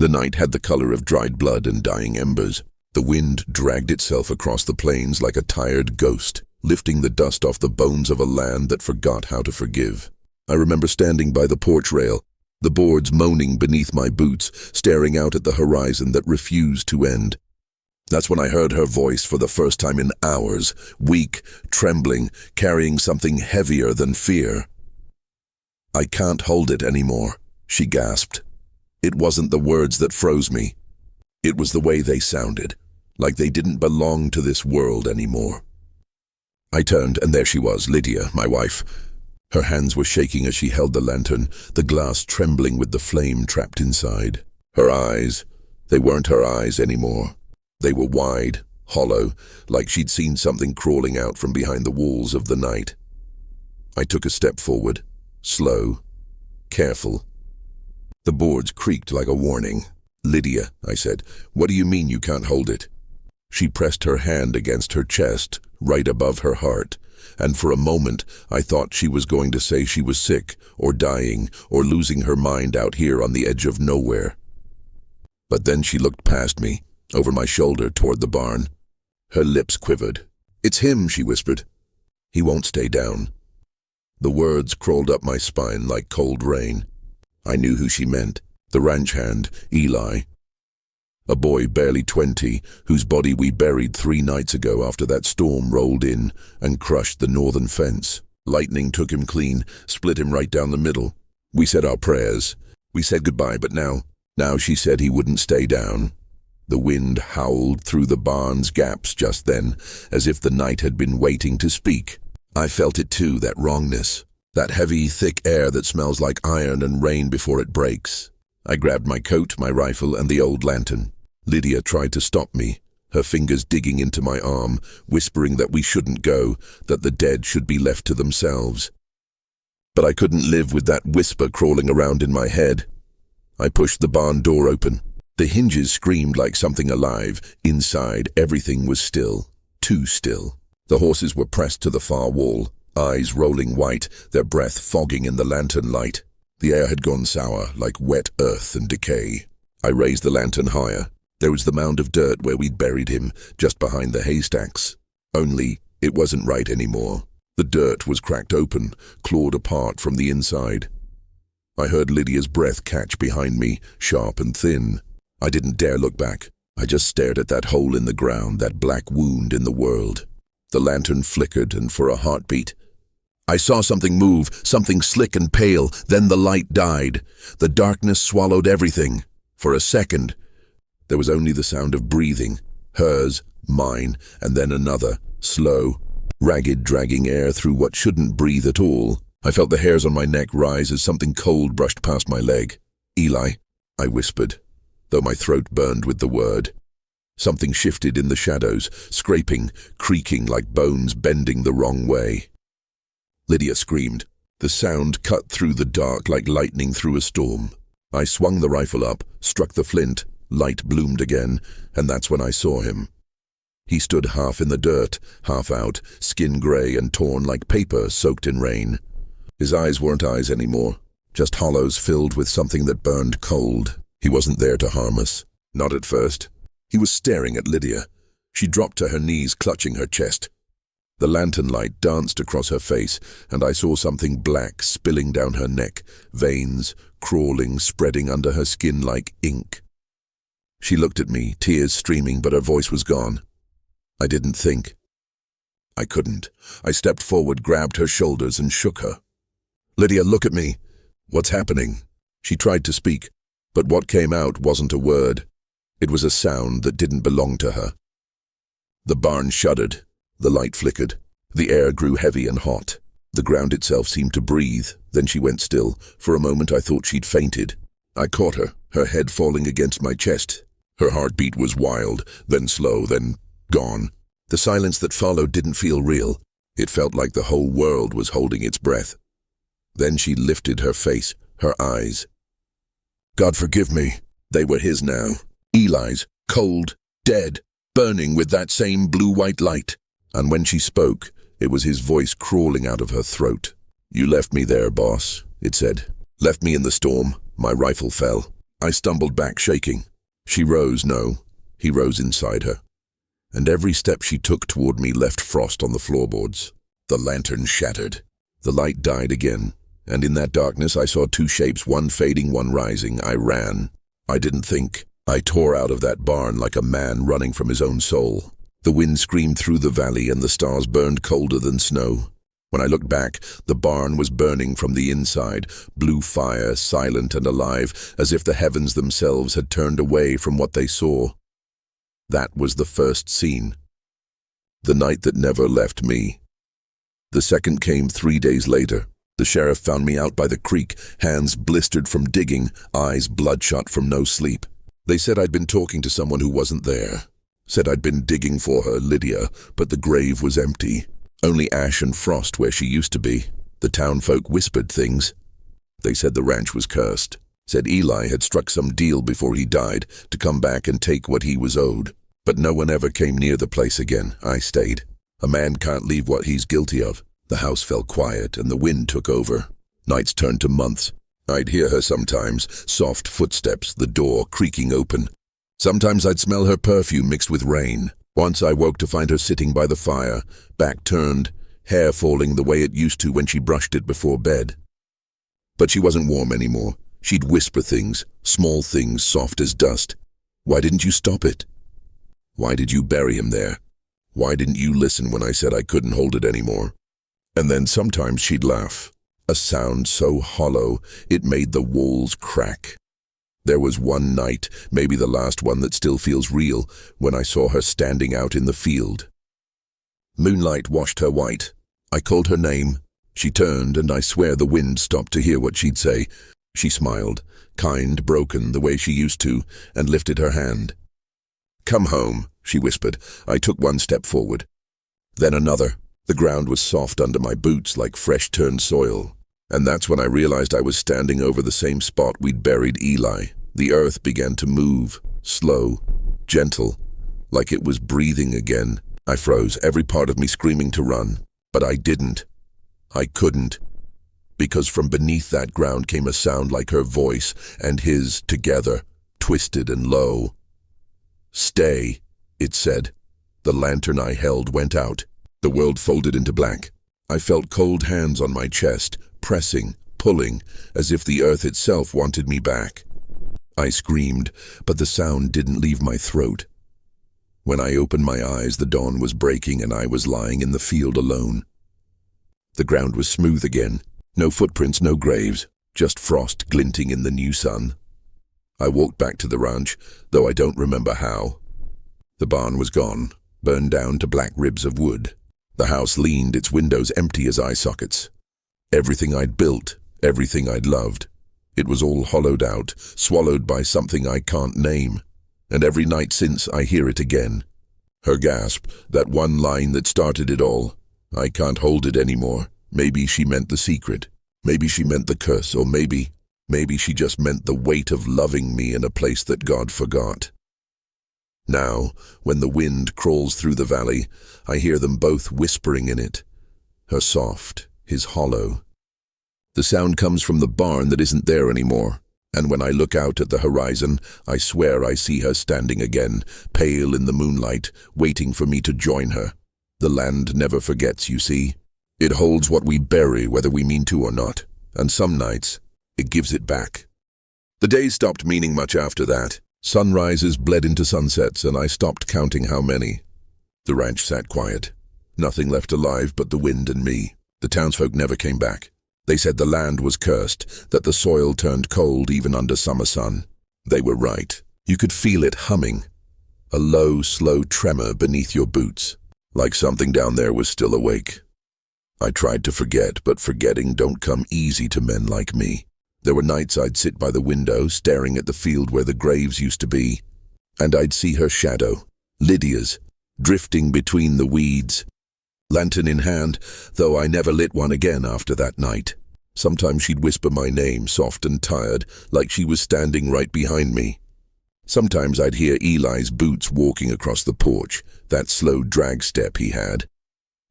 The night had the color of dried blood and dying embers. The wind dragged itself across the plains like a tired ghost, lifting the dust off the bones of a land that forgot how to forgive. I remember standing by the porch rail, the boards moaning beneath my boots, staring out at the horizon that refused to end. That's when I heard her voice for the first time in hours, weak, trembling, carrying something heavier than fear. "I can't hold it anymore," she gasped. It wasn't the words that froze me. It was the way they sounded, like they didn't belong to this world anymore. I turned, and there she was, Lydia, my wife. Her hands were shaking as she held the lantern, the glass trembling with the flame trapped inside. Her eyes, they weren't her eyes anymore. They were wide, hollow, like she'd seen something crawling out from behind the walls of the night. I took a step forward, slow, careful. The boards creaked like a warning. "Lydia," I said, "what do you mean you can't hold it?" She pressed her hand against her chest, right above her heart, and for a moment I thought she was going to say she was sick, or dying, or losing her mind out here on the edge of nowhere. But then she looked past me, over my shoulder toward the barn. Her lips quivered. "It's him," she whispered. "He won't stay down." The words crawled up my spine like cold rain. I knew who she meant, the ranch hand, Eli. A boy barely 20, whose body we buried 3 nights ago after that storm rolled in and crushed the northern fence. Lightning took him clean, split him right down the middle. We said our prayers. We said goodbye, but now she said he wouldn't stay down. The wind howled through the barn's gaps just then, as if the night had been waiting to speak. I felt it too, that wrongness, that heavy, thick air that smells like iron and rain before it breaks. I grabbed my coat, my rifle, and the old lantern. Lydia tried to stop me, her fingers digging into my arm, whispering that we shouldn't go, that the dead should be left to themselves. But I couldn't live with that whisper crawling around in my head. I pushed the barn door open. The hinges screamed like something alive. Inside, everything was still, too still. The horses were pressed to the far wall, eyes rolling white, their breath fogging in the lantern light. The air had gone sour, like wet earth and decay. I raised the lantern higher. There was the mound of dirt where we'd buried him, just behind the haystacks. Only, it wasn't right anymore. The dirt was cracked open, clawed apart from the inside. I heard Lydia's breath catch behind me, sharp and thin. I didn't dare look back. I just stared at that hole in the ground, that black wound in the world. The lantern flickered, and for a heartbeat, I saw something move, something slick and pale. Then the light died. The darkness swallowed everything. For a second, there was only the sound of breathing, hers, mine, and then another, slow, ragged, dragging air through what shouldn't breathe at all. I felt the hairs on my neck rise as something cold brushed past my leg. "Eli," I whispered, though my throat burned with the word. Something shifted in the shadows, scraping, creaking like bones bending the wrong way. Lydia screamed. The sound cut through the dark like lightning through a storm. I swung the rifle up, struck the flint, light bloomed again, and that's when I saw him. He stood half in the dirt, half out, skin gray and torn like paper soaked in rain. His eyes weren't eyes anymore, just hollows filled with something that burned cold. He wasn't there to harm us, not at first. He was staring at Lydia. She dropped to her knees, clutching her chest. The lantern light danced across her face, and I saw something black spilling down her neck, veins crawling, spreading under her skin like ink. She looked at me, tears streaming, but her voice was gone. I didn't think. I couldn't. I stepped forward, grabbed her shoulders, and shook her. "Lydia, look at me. What's happening?" She tried to speak, but what came out wasn't a word. It was a sound that didn't belong to her. The barn shuddered. The light flickered. The air grew heavy and hot. The ground itself seemed to breathe. Then she went still. For a moment I thought she'd fainted. I caught her, her head falling against my chest. Her heartbeat was wild, then slow, then gone. The silence that followed didn't feel real. It felt like the whole world was holding its breath. Then she lifted her face, her eyes. God forgive me. They were his now. Eli's, cold, dead, burning with that same blue-white light. And when she spoke, it was his voice crawling out of her throat. "You left me there, boss," it said. "Left me in the storm. My rifle fell. I stumbled back, shaking. She rose, no, he rose inside her. And every step she took toward me left frost on the floorboards. The lantern shattered. The light died again, and in that darkness I saw two shapes, one fading, one rising. I ran. I didn't think. I tore out of that barn like a man running from his own soul. The wind screamed through the valley and the stars burned colder than snow. When I looked back, the barn was burning from the inside, blue fire, silent and alive, as if the heavens themselves had turned away from what they saw. That was the first scene. The night that never left me. The second came 3 days later. The sheriff found me out by the creek, hands blistered from digging, eyes bloodshot from no sleep. They said I'd been talking to someone who wasn't there. Said I'd been digging for her, Lydia, but the grave was empty. Only ash and frost where she used to be. The townfolk whispered things. They said the ranch was cursed. Said Eli had struck some deal before he died to come back and take what he was owed. But no one ever came near the place again. I stayed. A man can't leave what he's guilty of. The house fell quiet and the wind took over. Nights turned to months. I'd hear her sometimes, soft footsteps, the door creaking open. Sometimes I'd smell her perfume mixed with rain. Once I woke to find her sitting by the fire, back turned, hair falling the way it used to when she brushed it before bed. But she wasn't warm anymore. She'd whisper things, small things soft as dust. Why didn't you stop it? Why did you bury him there? Why didn't you listen when I said I couldn't hold it anymore? And then sometimes she'd laugh, a sound so hollow it made the walls crack. There was one night, maybe the last one that still feels real, when I saw her standing out in the field. Moonlight washed her white. I called her name. She turned, and I swear the wind stopped to hear what she'd say. She smiled, kind, broken, the way she used to, and lifted her hand. "Come home," she whispered. I took one step forward. Then another. The ground was soft under my boots like fresh-turned soil. And that's when I realized I was standing over the same spot we'd buried Eli. The earth began to move, slow, gentle, like it was breathing again. I froze, every part of me screaming to run. But I didn't. I couldn't. Because from beneath that ground came a sound like her voice and his together, twisted and low. "Stay," it said. The lantern I held went out. The world folded into black. I felt cold hands on my chest, pressing, pulling, as if the earth itself wanted me back. I screamed, but the sound didn't leave my throat. When I opened my eyes, the dawn was breaking and I was lying in the field alone. The ground was smooth again. No footprints, no graves, just frost glinting in the new sun. I walked back to the ranch, though I don't remember how. The barn was gone, burned down to black ribs of wood. The house leaned, its windows empty as eye sockets. Everything I'd built, everything I'd loved. It was all hollowed out, swallowed by something I can't name. And every night since, I hear it again. Her gasp, that one line that started it all. I can't hold it anymore. Maybe she meant the secret. Maybe she meant the curse, or maybe she just meant the weight of loving me in a place that God forgot. Now, when the wind crawls through the valley, I hear them both whispering in it. Her soft, his hollow. The sound comes from the barn that isn't there anymore, and when I look out at the horizon, I swear I see her standing again, pale in the moonlight, waiting for me to join her. The land never forgets, you see. It holds what we bury, whether we mean to or not, and some nights, it gives it back. The days stopped meaning much after that. Sunrises bled into sunsets, and I stopped counting how many. The ranch sat quiet. Nothing left alive but the wind and me. The townsfolk never came back. They said the land was cursed, that the soil turned cold even under summer sun. They were right. You could feel it humming. A low, slow tremor beneath your boots, like something down there was still awake. I tried to forget, but forgetting don't come easy to men like me. There were nights I'd sit by the window, staring at the field where the graves used to be, and I'd see her shadow, Lydia's, drifting between the weeds. Lantern in hand, though I never lit one again after that night. Sometimes she'd whisper my name, soft and tired, like she was standing right behind me. Sometimes I'd hear Eli's boots walking across the porch, that slow drag step he had.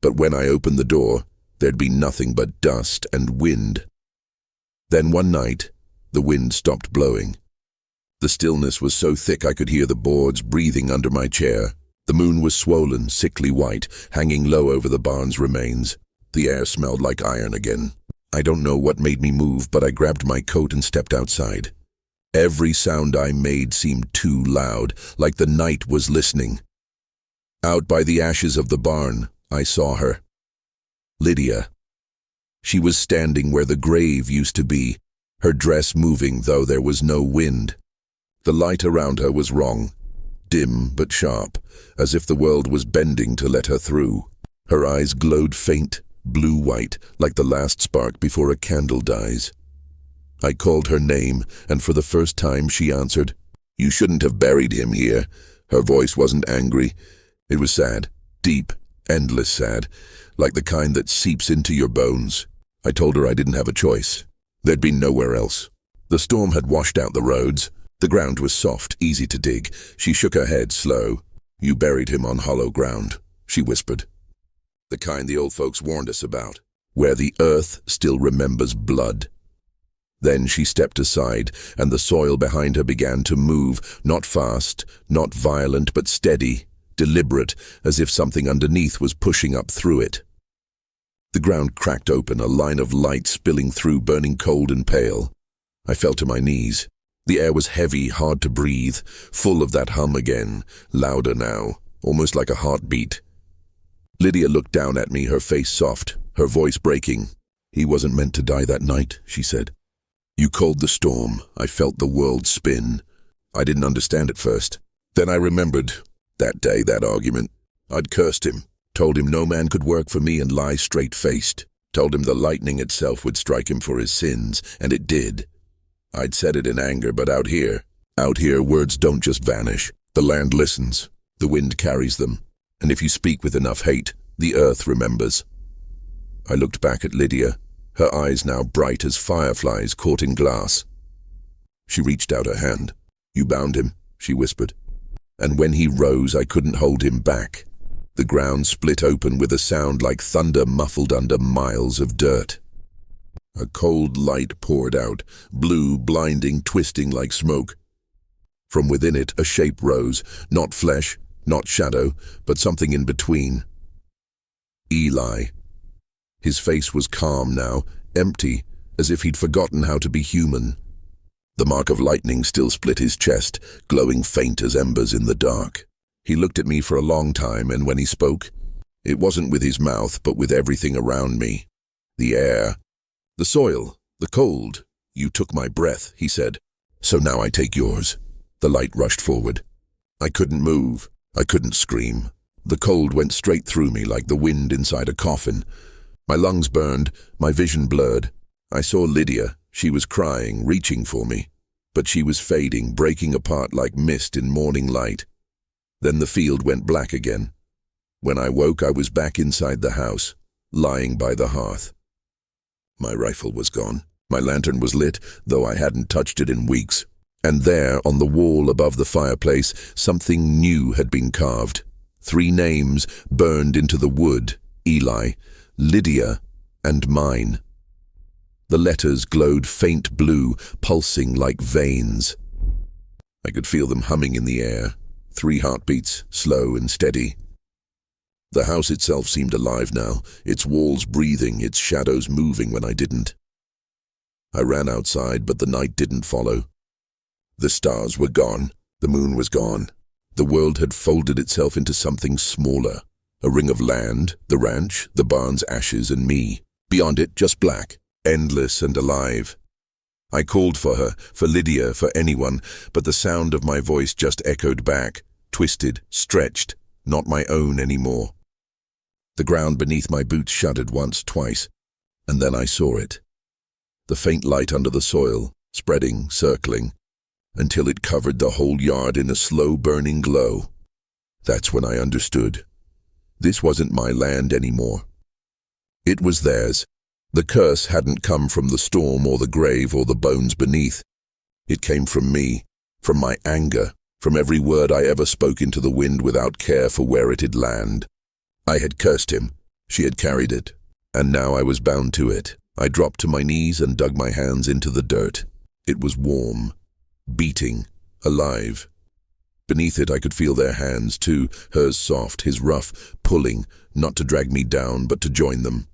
But when I opened the door, there'd be nothing but dust and wind. Then one night, the wind stopped blowing. The stillness was so thick I could hear the boards breathing under my chair. The moon was swollen, sickly white, hanging low over the barn's remains. The air smelled like iron again. I don't know what made me move, but I grabbed my coat and stepped outside. Every sound I made seemed too loud, like the night was listening. Out by the ashes of the barn, I saw her. Lydia. She was standing where the grave used to be, her dress moving though there was no wind. The light around her was wrong, dim but sharp, as if the world was bending to let her through. Her eyes glowed faint, blue-white, like the last spark before a candle dies. I called her name, and for the first time she answered. "You shouldn't have buried him here." Her voice wasn't angry. It was sad, deep, endless sad, like the kind that seeps into your bones. I told her I didn't have a choice. There'd been nowhere else. The storm had washed out the roads. The ground was soft, easy to dig. She shook her head, slow. "You buried him on hollow ground," she whispered. "The kind the old folks warned us about, where the earth still remembers blood." Then she stepped aside, and the soil behind her began to move, not fast, not violent, but steady, deliberate, as if something underneath was pushing up through it. The ground cracked open, a line of light spilling through, burning cold and pale. I fell to my knees. The air was heavy, hard to breathe, full of that hum again, louder now, almost like a heartbeat. Lydia looked down at me, her face soft, her voice breaking. "He wasn't meant to die that night," she said. "You called the storm. I felt the world spin. I didn't understand at first. Then I remembered, that day, that argument. I'd cursed him, told him no man could work for me and lie straight-faced, told him the lightning itself would strike him for his sins, and it did. I'd said it in anger, but out here, words don't just vanish. The land listens, the wind carries them, and if you speak with enough hate, the earth remembers." I looked back at Lydia, her eyes now bright as fireflies caught in glass. She reached out her hand. "You bound him," she whispered. "And when he rose, I couldn't hold him back." The ground split open with a sound like thunder muffled under miles of dirt. A cold light poured out, blue, blinding, twisting like smoke. From within it, a shape rose, not flesh, not shadow, but something in between. Eli. His face was calm now, empty, as if he'd forgotten how to be human. The mark of lightning still split his chest, glowing faint as embers in the dark. He looked at me for a long time, and when he spoke, it wasn't with his mouth, but with everything around me. The air, the soil, the cold. "You took my breath," he said. "So now I take yours." The light rushed forward. I couldn't move. I couldn't scream. The cold went straight through me like the wind inside a coffin. My lungs burned, my vision blurred. I saw Lydia. She was crying, reaching for me. But she was fading, breaking apart like mist in morning light. Then the field went black again. When I woke, I was back inside the house, lying by the hearth. My rifle was gone. My lantern was lit, though I hadn't touched it in weeks. And there, on the wall above the fireplace, something new had been carved. 3 names burned into the wood: Eli, Lydia, and mine. The letters glowed faint blue, pulsing like veins. I could feel them humming in the air, 3 heartbeats, slow and steady. The house itself seemed alive now, its walls breathing, its shadows moving when I didn't. I ran outside, but the night didn't follow. The stars were gone, the moon was gone. The world had folded itself into something smaller. A ring of land, the ranch, the barn's ashes, and me. Beyond it, just black, endless and alive. I called for her, for Lydia, for anyone, but the sound of my voice just echoed back, twisted, stretched, not my own anymore. The ground beneath my boots shuddered once, twice, and then I saw it. The faint light under the soil, spreading, circling, until it covered the whole yard in a slow-burning glow. That's when I understood. This wasn't my land anymore. It was theirs. The curse hadn't come from the storm or the grave or the bones beneath. It came from me, from my anger, from every word I ever spoke into the wind without care for where it'd land. I had cursed him. She had carried it. And now I was bound to it. I dropped to my knees and dug my hands into the dirt. It was warm, beating, alive. Beneath it I could feel their hands too, hers soft, his rough, pulling, not to drag me down, but to join them.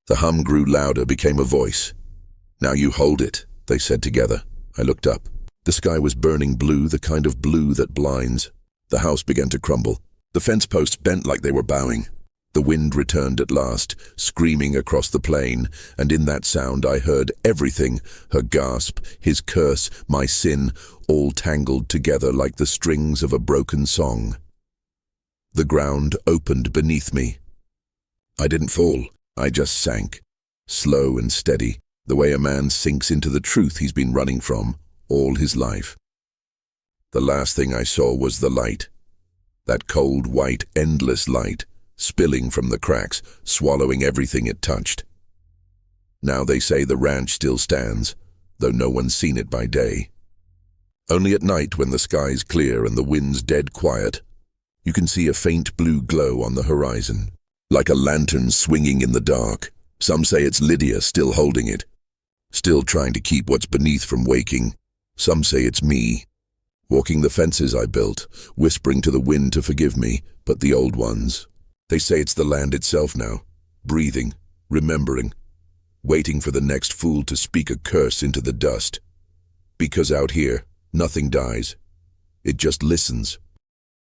The hum grew louder, became a voice. "Now you hold it," they said together. I looked up. The sky was burning blue, the kind of blue that blinds. The house began to crumble. The fence posts bent like they were bowing. The wind returned at last, screaming across the plain, and in that sound I heard everything, her gasp, his curse, my sin, all tangled together like the strings of a broken song. The ground opened beneath me. I didn't fall, I just sank, slow and steady, the way a man sinks into the truth he's been running from all his life. The last thing I saw was the light, that cold, white, endless light, spilling from the cracks, swallowing everything it touched. Now they say the ranch still stands, though no one's seen it by day. Only at night, when the sky's clear and the wind's dead quiet, you can see a faint blue glow on the horizon, like a lantern swinging in the dark. Some say it's Lydia still holding it, still trying to keep what's beneath from waking. Some say it's me, walking the fences I built, whispering to the wind to forgive me, but the old ones. They say it's the land itself now, breathing, remembering, waiting for the next fool to speak a curse into the dust. Because out here, nothing dies. It just listens.